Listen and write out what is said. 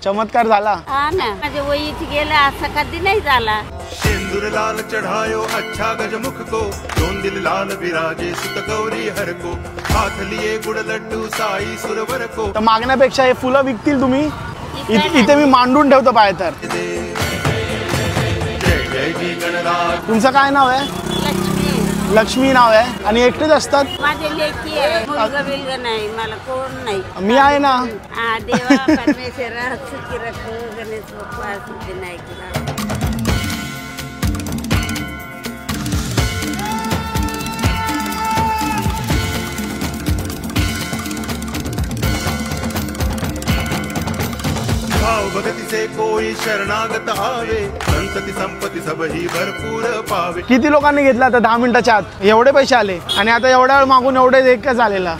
चमत्कार झाला? हा ना, माझ्या वहीत गेला असा कधी नाही झाला। सिंदूर लाल चढ़ायो अच्छा गजमुख को, दोन दिल लाल विराजे सुत गौरी हर को, हाथ लिए गुड़ लड्डू साई सुरवर को। तर मागण्यापेक्षा हे फुलं विकतील तुम्ही? इथे मी मांडून ठेवतो पाय तर। जय जय जी गणराज। तुमचं काय नाव आहे? लक्ष्मी। लक्ष्मी नाव आहे आणि एकटेच असतात? माझे लेकी आहे, मुलगा बिलगा नाही, मला कोण नाही। मी आहे ना। हा देवा परमेश्वरा सुखी रखो, गणेश बाप्पा सुखी नाही केला। भाव भगति से कोई शरणागत आवे, संतति संपत्ति सब ही भरपूर पावे। किती लोकांनी घेतला आता 10 मिनिटाच्या आत? एवढे पैसे आले आणि आता एवढा वेळ मागून एवढे एक का झालेला?